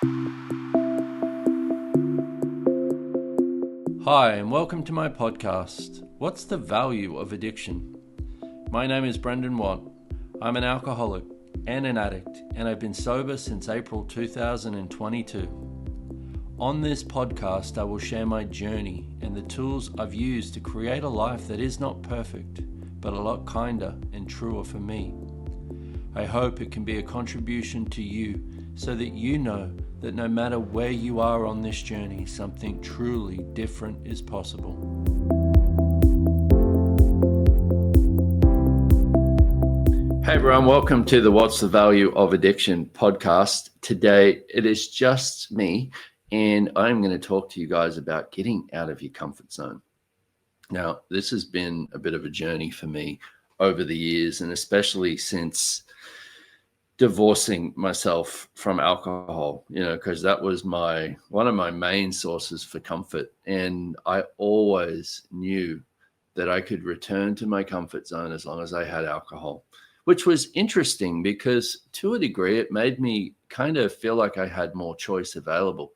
Hi, and welcome to my podcast, What's the Value of Addiction? My name is Brendon. I'm an alcoholic and an addict, and I've been sober since April 2022. On this podcast, I will share my journey and the tools I've used to create a life that is not perfect, but a lot kinder and truer for me. I hope it can be a contribution to you so that you know that no matter where you are on this journey, something truly different is possible. Hey everyone, welcome to the What's the Value of Addiction podcast. Today it is just me, and I'm going to talk to you guys about getting out of your comfort zone. Now, this has been a bit of a journey for me over the years, and especially since divorcing myself from alcohol, because that was one of my main sources for comfort. And I always knew that I could return to my comfort zone as long as I had alcohol, which was interesting because to a degree, it made me kind of feel like I had more choice available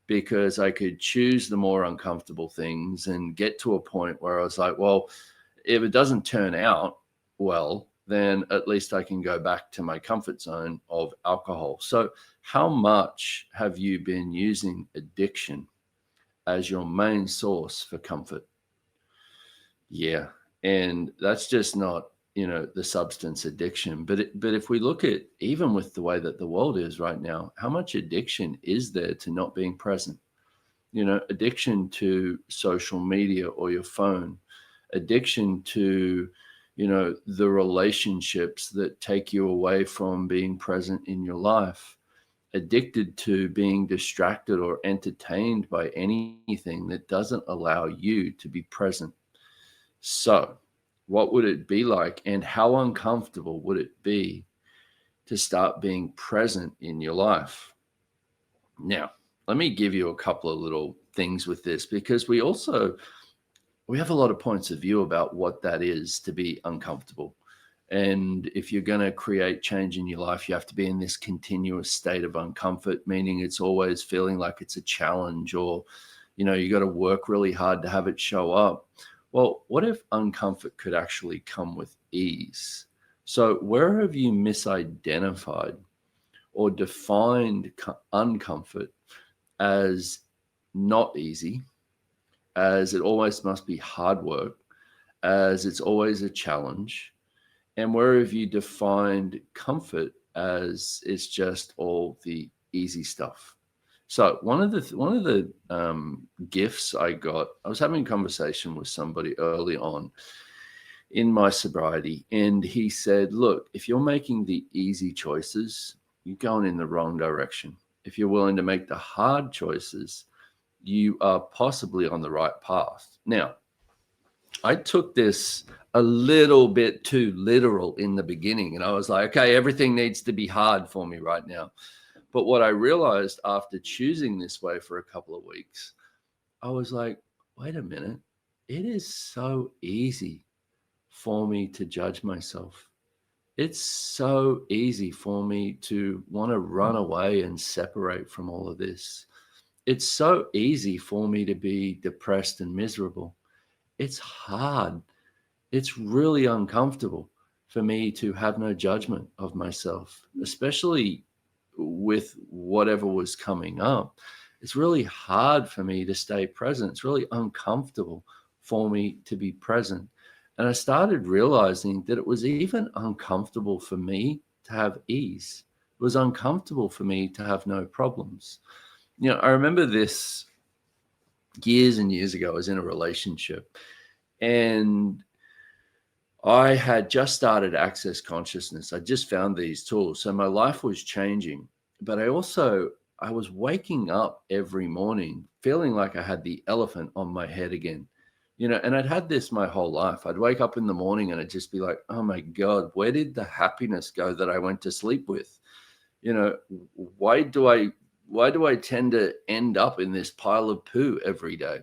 because I could choose the more uncomfortable things and get to a point where I was like, well, if it doesn't turn out well, then at least I can go back to my comfort zone of alcohol. So how much have you been using addiction as your main source for comfort? Yeah. And that's just not, the substance addiction. But if we look at, even with the way that the world is right now, how much addiction is there to not being present? Addiction to social media or your phone, addiction to the relationships that take you away from being present in your life, addicted to being distracted or entertained by anything that doesn't allow you to be present. So, what would it be like, and how uncomfortable would it be to start being present in your life? Now, let me give you a couple of little things with this, because we have a lot of points of view about what that is to be uncomfortable. And if you're going to create change in your life, you have to be in this continuous state of uncomfort, meaning it's always feeling like it's a challenge, or, you got to work really hard to have it show up. Well, what if uncomfort could actually come with ease? So where have you misidentified or defined uncomfort as not easy, as it always must be hard work, as it's always a challenge? And where have you defined comfort as it's just all the easy stuff? So one of the gifts I got, I was having a conversation with somebody early on in my sobriety, and he said, look, if you're making the easy choices, you're going in the wrong direction. If you're willing to make the hard choices, you are possibly on the right path. Now, I took this a little bit too literal in the beginning, and I was like, okay, everything needs to be hard for me right now. But what I realized after choosing this way for a couple of weeks, I was like, wait a minute, it is so easy for me to judge myself. It's so easy for me to want to run away and separate from all of this. It's so easy for me to be depressed and miserable. It's hard. It's really uncomfortable for me to have no judgment of myself, especially with whatever was coming up. It's really hard for me to stay present. It's really uncomfortable for me to be present. And I started realizing that it was even uncomfortable for me to have ease. It was uncomfortable for me to have no problems. I remember this years and years ago. I was in a relationship, and I had just started Access Consciousness. I just found these tools. So my life was changing, but I was waking up every morning feeling like I had the elephant on my head again, and I'd had this my whole life. I'd wake up in the morning and I'd just be like, oh my God, where did the happiness go that I went to sleep with? Why do I tend to end up in this pile of poo every day?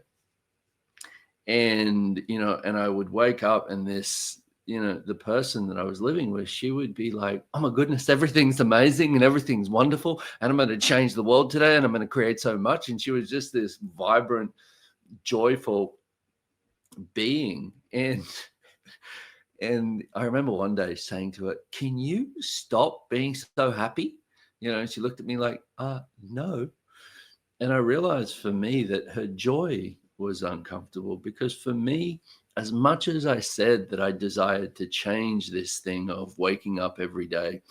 And I would wake up and this the person that I was living with, she would be like, oh my goodness, everything's amazing and everything's wonderful. And I'm going to change the world today and I'm going to create so much. And she was just this vibrant, joyful being. And I remember one day saying to her, can you stop being so happy? She looked at me like, no. And I realized for me that her joy was uncomfortable, because for me, as much as I said that I desired to change this thing of waking up every day,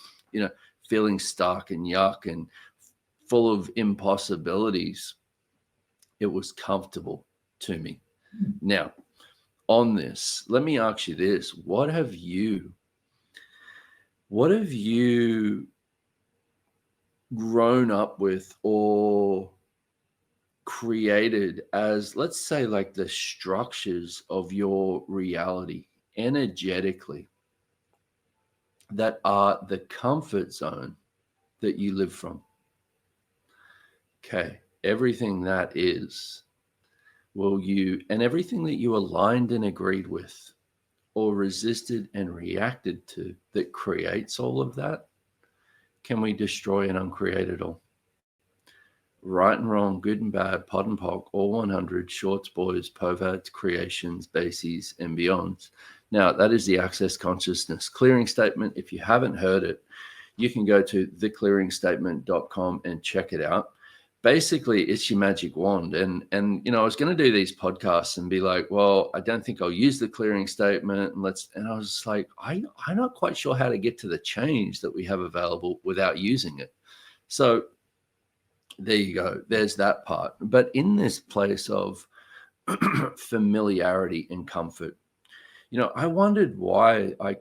feeling stuck and yuck and full of impossibilities, it was comfortable to me. Now, on this, let me ask you this. What have you grown up with or created as, let's say, like the structures of your reality energetically that are the comfort zone that you live from? Okay, everything that is, and everything that you aligned and agreed with or resisted and reacted to that creates all of that, can we destroy and uncreate it all? Right and wrong, good and bad, pod and poc, all 100, shorts, boys, povads, creations, bases, and beyonds. Now, that is the Access Consciousness Clearing Statement. If you haven't heard it, you can go to theclearingstatement.com and check it out. Basically, it's your magic wand. And I was going to do these podcasts and be like, well, I don't think I'll use the clearing statement. And I was like, I'm not quite sure how to get to the change that we have available without using it. So there you go. There's that part. But in this place of familiarity and comfort, I wondered why I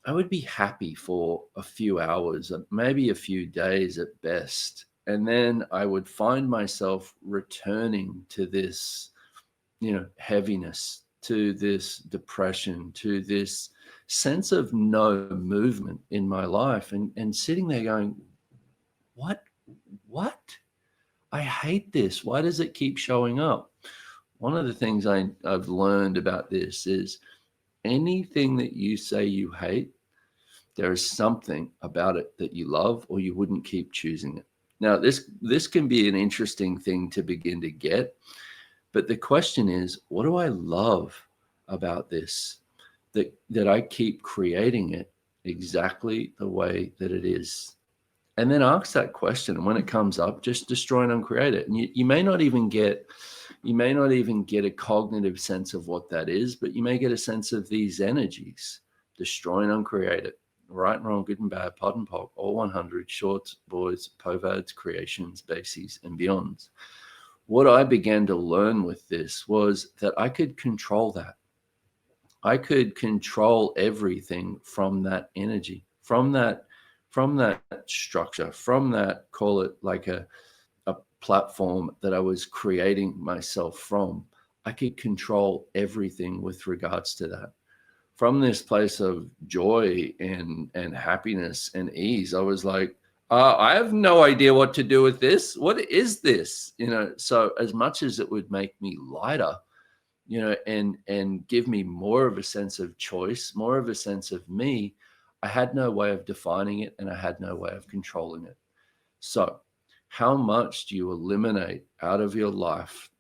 would be happy for a few hours, maybe a few days at best. And then I would find myself returning to this, heaviness, to this depression, to this sense of no movement in my life, and sitting there going, what? I hate this. Why does it keep showing up? One of the things I've learned about this is anything that you say you hate, there is something about it that you love, or you wouldn't keep choosing it. Now, this can be an interesting thing to begin to get, but the question is, what do I love about this that I keep creating it exactly the way that it is? And then ask that question, and when it comes up, just destroy and uncreate it. And you may not even get a cognitive sense of what that is, but you may get a sense of these energies. Destroy and uncreate it. Right and wrong, good and bad, pod and poc, all 100, shorts, boys, povads, creations, bases, and beyonds. What I began to learn with this was that I could control that. I could control everything from that energy, from that structure, from that, call it like a platform that I was creating myself from. I could control everything with regards to that. From this place of joy and happiness and ease, I was like, I have no idea what to do with this. What is this? So as much as it would make me lighter, and give me more of a sense of choice, more of a sense of me, I had no way of defining it, and I had no way of controlling it. So how much do you eliminate out of your life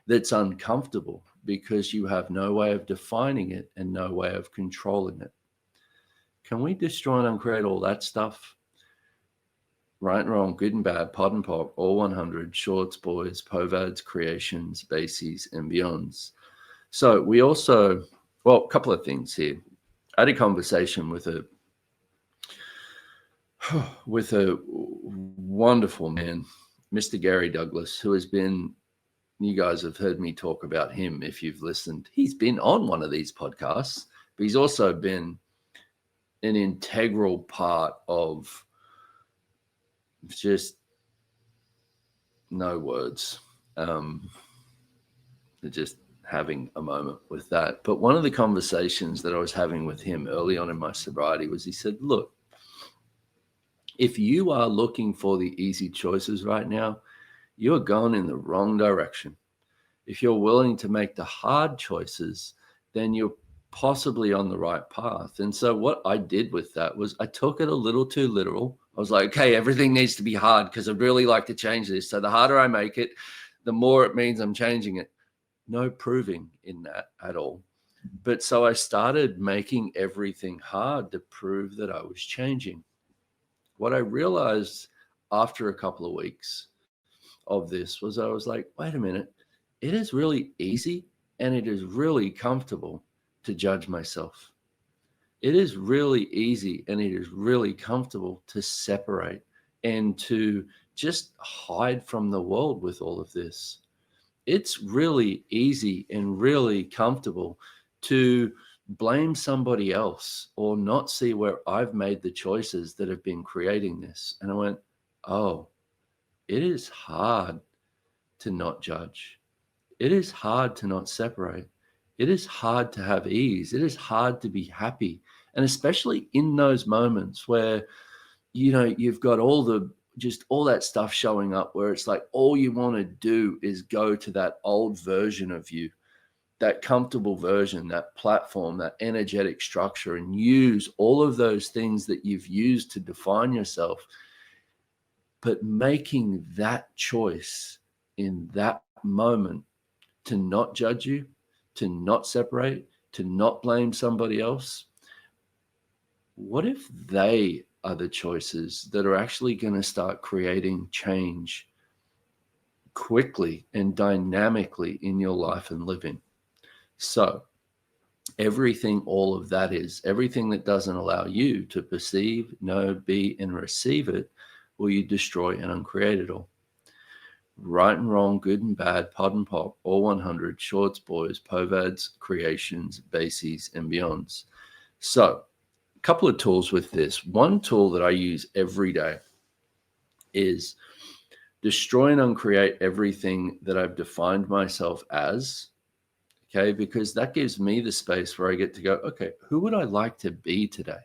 that's uncomfortable because you have no way of defining it and no way of controlling it? Can we destroy and uncreate all that stuff? Right and wrong, good and bad, pod and poc, all 100, shorts, boys, povads, creations, bases, and beyonds. So we also, a couple of things here. I had a conversation with a wonderful man, Mr. Gary Douglas, who has been, you guys have heard me talk about him if you've listened. He's been on one of these podcasts, but he's also been an integral part of just no words. Just having a moment with that. But one of the conversations that I was having with him early on in my sobriety was, he said, look, if you are looking for the easy choices right now, you're going in the wrong direction. If you're willing to make the hard choices, then you're possibly on the right path. And so what I did with that was I took it a little too literal. I was like, okay, everything needs to be hard because I'd really like to change this. So the harder I make it, the more it means I'm changing it. No proving in that at all. But so I started making everything hard to prove that I was changing. What I realized after a couple of weeks of this was I was like, wait a minute, it is really easy and it is really comfortable to judge myself. It is really easy and it is really comfortable to separate and to just hide from the world with all of this. It's really easy and really comfortable to blame somebody else or not see where I've made the choices that have been creating this. And I went, oh, it is hard to not judge. It is hard to not separate. It is hard to have ease. It is hard to be happy. And especially in those moments where, you've got all that stuff showing up where it's like all you want to do is go to that old version of you, that comfortable version, that platform, that energetic structure, and use all of those things that you've used to define yourself. But making that choice in that moment to not judge you, to not separate, to not blame somebody else, what if they are the choices that are actually going to start creating change quickly and dynamically in your life and living? So everything, all of that is everything that doesn't allow you to perceive, know, be, and receive it, will you destroy and uncreate it all. Right and wrong, good and bad, pod and pop, all 100, shorts, boys, povads, creations, bases, and beyonds. So a couple of tools with this. One tool that I use every day is destroy and uncreate everything that I've defined myself as. Okay, because that gives me the space where I get to go, okay, who would I like to be today?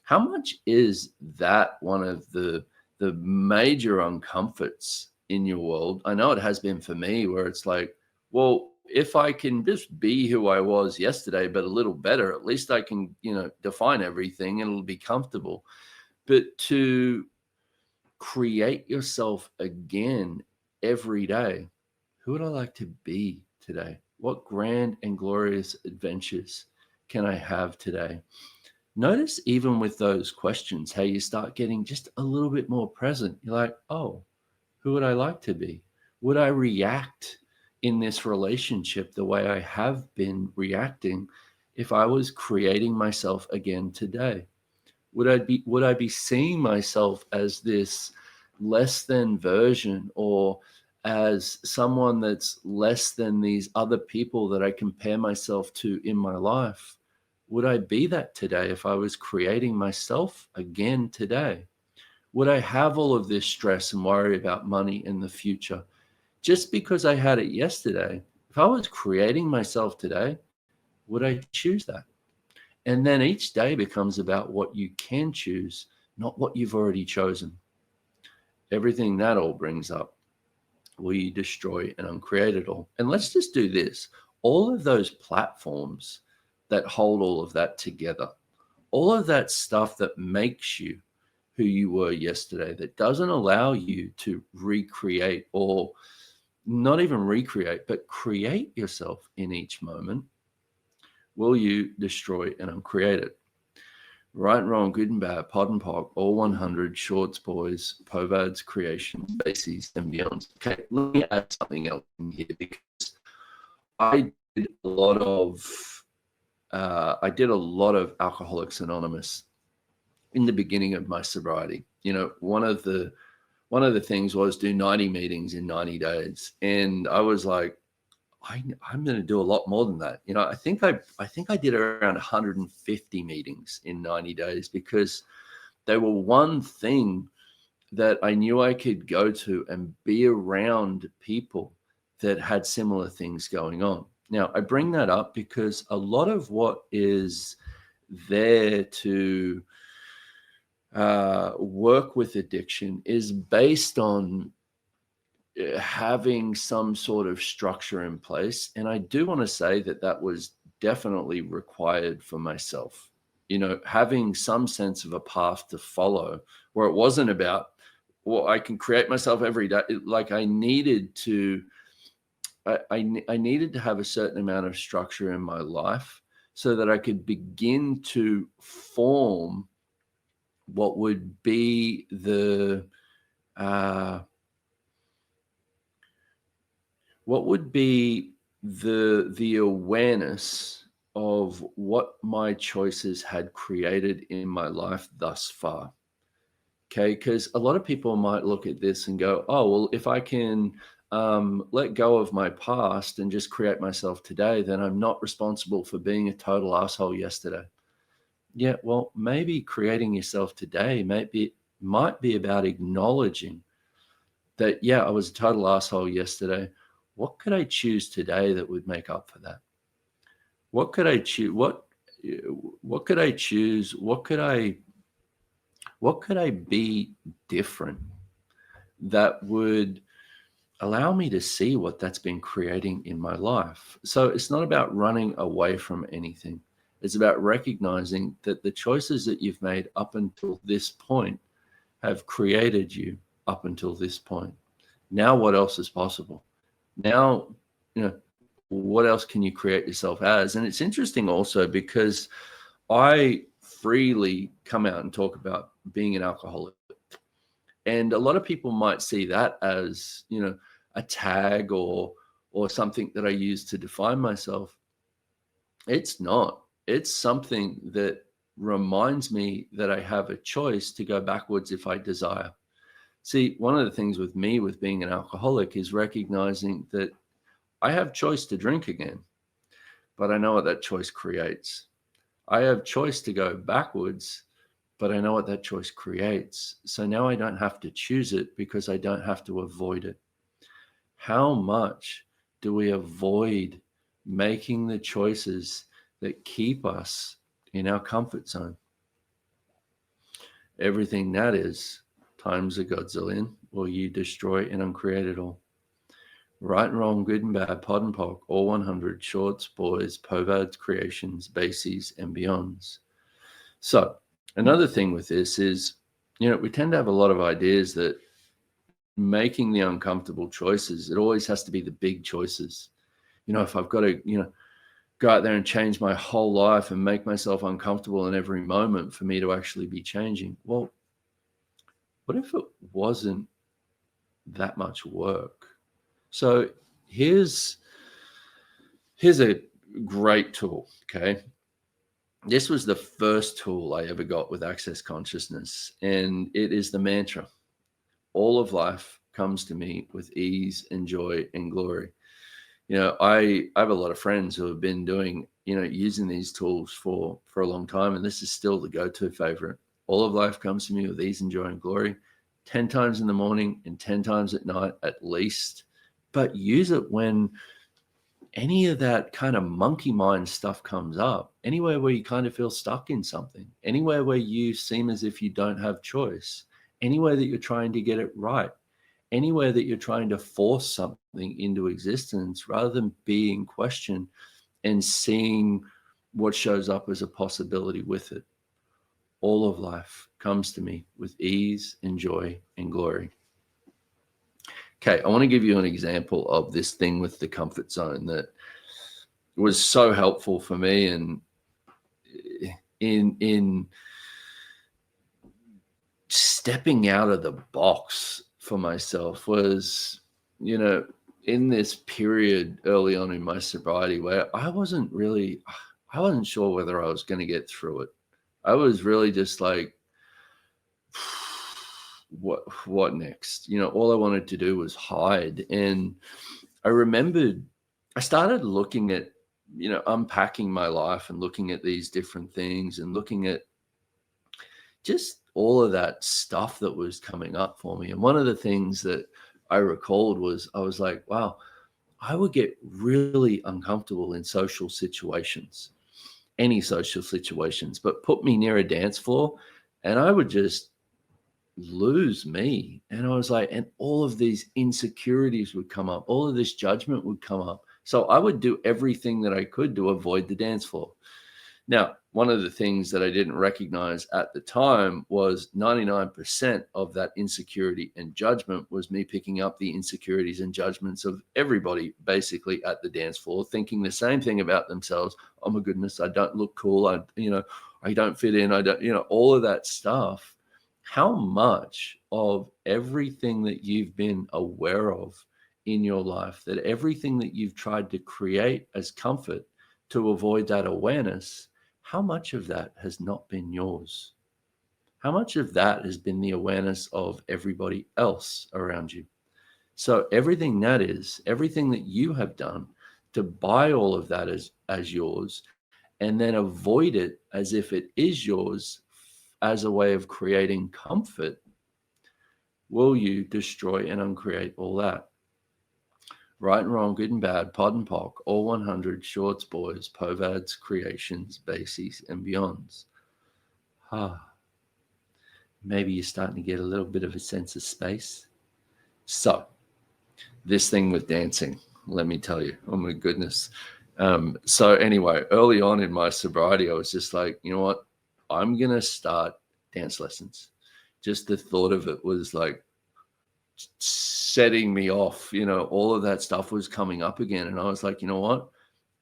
How much is that one of the major uncomforts in your world? I know it has been for me, where it's like, well, if I can just be who I was yesterday, but a little better, at least I can, define everything and it'll be comfortable. But to create yourself again every day, who would I like to be today? What grand and glorious adventures can I have today? Notice even with those questions, how you start getting just a little bit more present. You're like, oh, who would I like to be? Would I react in this relationship the way I have been reacting if I was creating myself again today? Would I be seeing myself as this less than version, or as someone that's less than these other people that I compare myself to in my life? Would I be that today if I was creating myself again today? Would I have all of this stress and worry about money in the future just because I had it yesterday? If I was creating myself today, would I choose that? And then each day becomes about what you can choose, not what you've already chosen. Everything that all brings up, will you destroy and uncreate it all? And let's just do this. All of those platforms that hold all of that together, all of that stuff that makes you who you were yesterday, that doesn't allow you to recreate, or not even recreate, but create yourself in each moment, will you destroy and uncreate it? Right and wrong, good and bad, pod and pop, all 100, shorts, boys, povads, creations, bases, and beyonds. Okay, let me add something else in here, because I did a lot of Alcoholics Anonymous in the beginning of my sobriety. One of the things was do 90 meetings in 90 days, and I was like, I'm going to do a lot more than that. I think I did around 150 meetings in 90 days, because they were one thing that I knew I could go to and be around people that had similar things going on. Now, I bring that up because a lot of what is there to work with addiction is based on having some sort of structure in place. And I do want to say that was definitely required for myself. Having some sense of a path to follow, where it wasn't about, well, I can create myself every day. Like I needed to have a certain amount of structure in my life so that I could begin to form what would be the awareness of what my choices had created in my life thus far. Okay, because a lot of people might look at this and go, oh, well, if I can let go of my past and just create myself today, then I'm not responsible for being a total asshole yesterday. Yeah, well, maybe creating yourself today might be about acknowledging that, yeah, I was a total asshole yesterday. What could I choose today that would make up for that? What could I choose? What could I choose? What could I be different that would allow me to see what that's been creating in my life? So it's not about running away from anything. It's about recognizing that the choices that you've made up until this point have created you up until this point. Now, what else is possible? Now, what else can you create yourself as? And it's interesting also because I freely come out and talk about being an alcoholic. And a lot of people might see that as, a tag or something that I use to define myself. It's not. It's something that reminds me that I have a choice to go backwards if I desire. See, one of the things with me with being an alcoholic is recognizing that I have choice to drink again, but I know what that choice creates. I have choice to go backwards, but I know what that choice creates. So now I don't have to choose it because I don't have to avoid it. How much do we avoid making the choices that keep us in our comfort zone? Everything that is times a godzillion, or you destroy and uncreate it all. Right and wrong, good and bad, pod and poc, all 100, shorts, boys, povads, creations, bases, and beyonds. So another thing with this is, we tend to have a lot of ideas that making the uncomfortable choices, it always has to be the big choices. If I've got to, go out there and change my whole life and make myself uncomfortable in every moment for me to actually be changing. Well, what if it wasn't that much work? So here's a great tool, okay? This was the first tool I ever got with Access Consciousness, and it is the mantra. All of life comes to me with ease and joy and glory. I have a lot of friends who have been doing, using these tools for a long time, and this is still the go-to favorite. All of life comes to me with ease and joy and glory, 10 times in the morning and 10 times at night at least. But use it when any of that kind of monkey mind stuff comes up, anywhere where you kind of feel stuck in something, anywhere where you seem as if you don't have choice, anywhere that you're trying to get it right, anywhere that you're trying to force something into existence rather than being questioned and seeing what shows up as a possibility with it. All of life comes to me with ease and joy and glory. Okay, I want to give you an example of this thing with the comfort zone that was so helpful for me, and in stepping out of the box for myself was, in this period early on in my sobriety where I wasn't sure whether I was going to get through it. I was really just like, what next? All I wanted to do was hide. And I remembered I started looking at, unpacking my life and looking at these different things and looking at just all of that stuff that was coming up for me. And one of the things that I recalled was I was like, wow, I would get really uncomfortable in social situations, any social situations, but put me near a dance floor and I would just lose me. And I was like, and all of these insecurities would come up, all of this judgment would come up So I would do everything that I could to avoid the dance floor. Now, one of the things that I didn't recognize at the time was 99% of that insecurity and judgment was me picking up the insecurities and judgments of everybody basically at the dance floor, thinking the same thing about themselves. Oh my goodness, I don't look cool. I don't fit in. I don't, all of that stuff. How much of everything that you've been aware of in your life, that everything that you've tried to create as comfort to avoid that awareness, how much of that has not been yours? How much of that has been the awareness of everybody else around you? So everything that you have done to buy all of that as yours and then avoid it as if it is yours as a way of creating comfort, will you destroy and uncreate all that? Right and wrong, good and bad, pod and poc, all 100, shorts, boys, povads, creations, bases, and beyonds. Maybe you're starting to get a little bit of a sense of space. So, this thing with dancing, let me tell you, oh my goodness. So anyway, early on in my sobriety, I was just like, you know what? I'm going to start dance lessons. Just the thought of it was like setting me off, all of that stuff was coming up again. And I was like, you know what?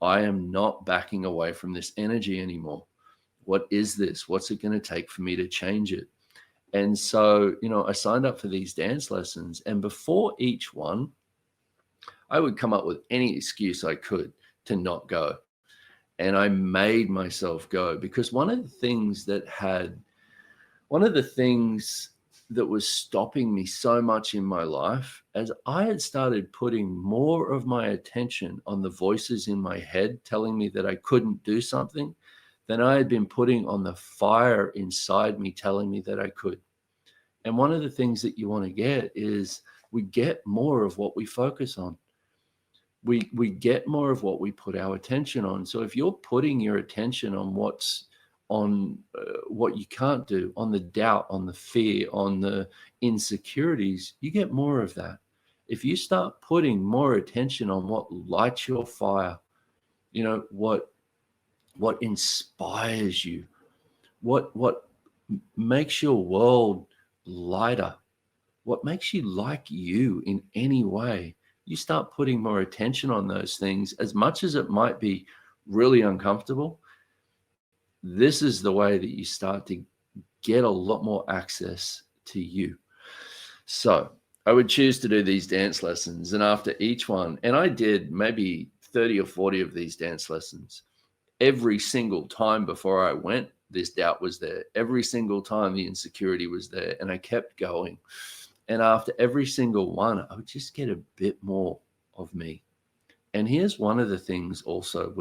I am not backing away from this energy anymore. What is this? What's it going to take for me to change it? And so, I signed up for these dance lessons. And before each one, I would come up with any excuse I could to not go. And I made myself go because one of the things that was stopping me so much in my life, as I had started putting more of my attention on the voices in my head telling me that I couldn't do something, than I had been putting on the fire inside me telling me that I could. And one of the things that you want to get is we get more of what we focus on. We get more of what we put our attention on. So if you're putting your attention on what you can't do, on the doubt, on the fear, on the insecurities, you get more of that. If you start putting more attention on what lights your fire, what inspires you, what makes your world lighter, what makes you like you in any way, you start putting more attention on those things, as much as it might be really uncomfortable. This is the way that you start to get a lot more access to you. So I would choose to do these dance lessons, and after each one, and I did maybe 30 or 40 of these dance lessons, every single time before I went, this doubt was there. Every single time the insecurity was there, and I kept going. And after every single one, I would just get a bit more of me. And here's one of the things also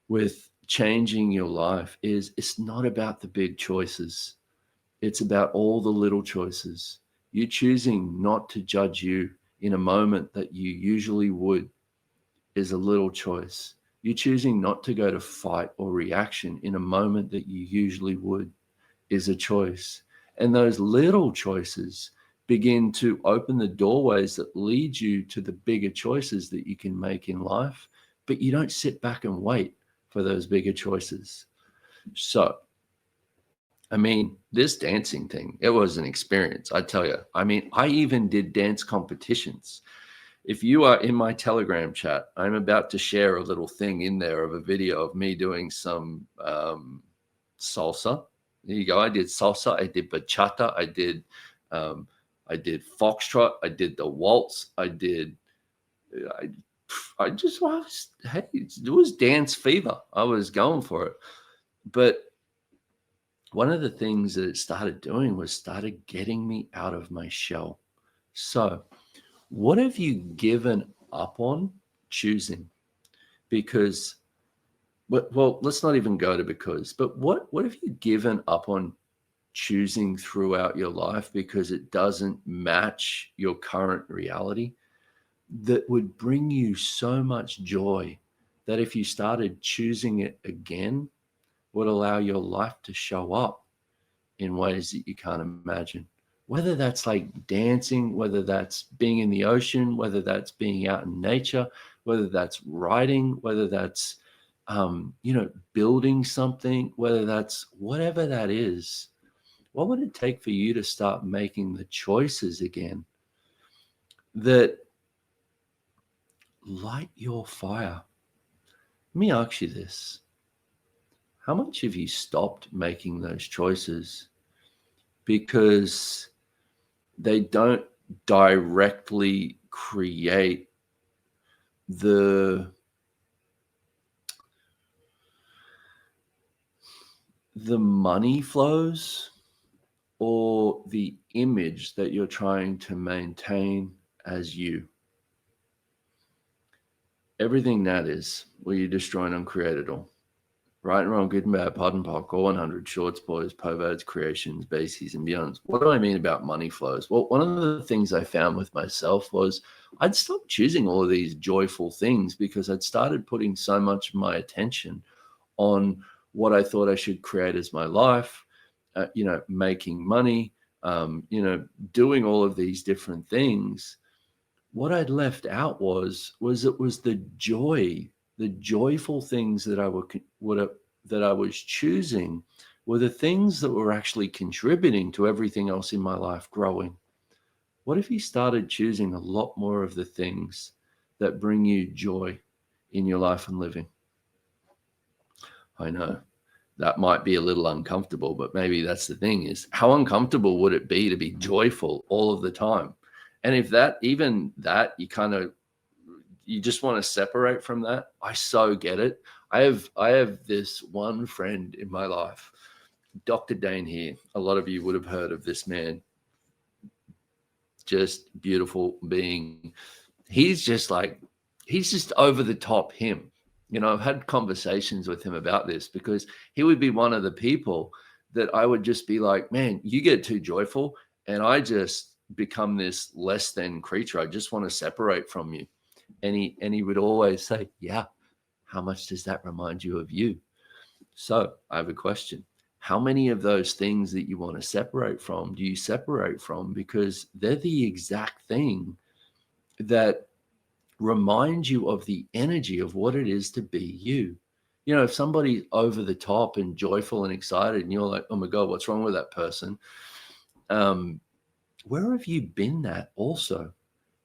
with changing your life is it's not about the big choices. It's about all the little choices. You choosing not to judge you in a moment that you usually would is a little choice. You choosing not to go to fight or reaction in a moment that you usually would is a choice. And those little choices begin to open the doorways that lead you to the bigger choices that you can make in life, but you don't sit back and wait for those bigger choices. So, this dancing thing, it was an experience, I tell you. I even did dance competitions. If you are in my Telegram chat, I'm about to share a little thing in there of a video of me doing some salsa. There you go. I did salsa. I did bachata. I did foxtrot. I did the waltz. It was dance fever. I was going for it. But one of the things that it started doing was started getting me out of my shell. So what have you given up on choosing? Because, well, let's not even go to because, but what have you given up on choosing throughout your life because it doesn't match your current reality, that would bring you so much joy that if you started choosing it again, would allow your life to show up in ways that you can't imagine? Whether that's like dancing, whether that's being in the ocean, whether that's being out in nature, whether that's writing, whether that's, building something, whether that's whatever that is. What would it take for you to start making the choices again that light your fire? Let me ask you this. How much have you stopped making those choices because they don't directly create the money flows or the image that you're trying to maintain as you? Everything that is, will you destroy and uncreate it all? Right and wrong, good and bad, pod and poc, all 100, shorts, boys, perverts, creations, bases, and beyonds. What do I mean about money flows? Well, one of the things I found with myself was I'd stopped choosing all of these joyful things because I'd started putting so much of my attention on what I thought I should create as my life, making money, doing all of these different things. What I'd left out was it was the joy, the joyful things that I was choosing were the things that were actually contributing to everything else in my life growing. What if you started choosing a lot more of the things that bring you joy in your life and living? I know that might be a little uncomfortable, but maybe that's the thing, is how uncomfortable would it be to be joyful all of the time? And if you just want to separate from that, I so get it. I have this one friend in my life, Dr. Dane here. A lot of you would have heard of this man. Just beautiful being. He's just over the top him. I've had conversations with him about this because he would be one of the people that I would just be like, man, you get too joyful and I just become this less than creature. I just want to separate from you. And he would always say, yeah, how much does that remind you of you? So I have a question. How many of those things that you want to separate from do you separate from because they're the exact thing that remind you of the energy of what it is to be you? If somebody's over the top and joyful and excited and you're like, oh my God, what's wrong with that person? Where have you been that also?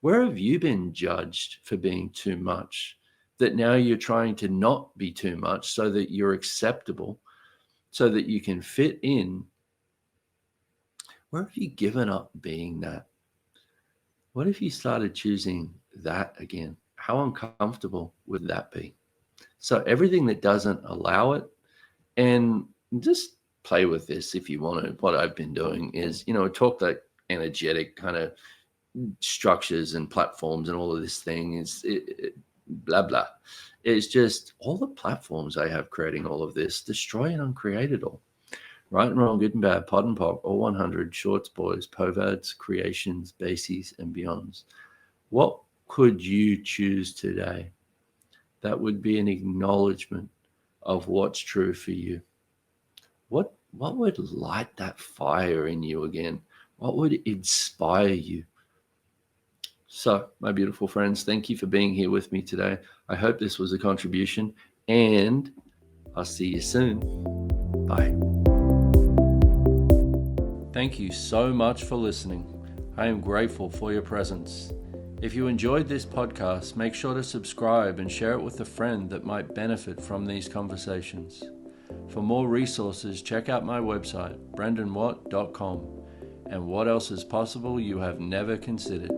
Where have you been judged for being too much, that now you're trying to not be too much so that you're acceptable, so that you can fit in? Where have you given up being that? What if you started choosing that again? How uncomfortable would that be? So everything that doesn't allow it, and just play with this if you want to. What I've been doing is, talk that energetic kind of structures and platforms and all of this thing is blah blah. It's just all the platforms I have creating all of this, destroy and uncreate it all. Right and wrong, good and bad, pod and poc, all 100, shorts, boys, perverts, creations, bases, and beyonds. What could you choose today that would be an acknowledgement of what's true for you? What would light that fire in you again? What would inspire you? So, my beautiful friends, thank you for being here with me today. I hope this was a contribution, and I'll see you soon. Bye. Thank you so much for listening. I am grateful for your presence. If you enjoyed this podcast, make sure to subscribe and share it with a friend that might benefit from these conversations. For more resources, check out my website, brendonwatt.com, and what else is possible you have never considered.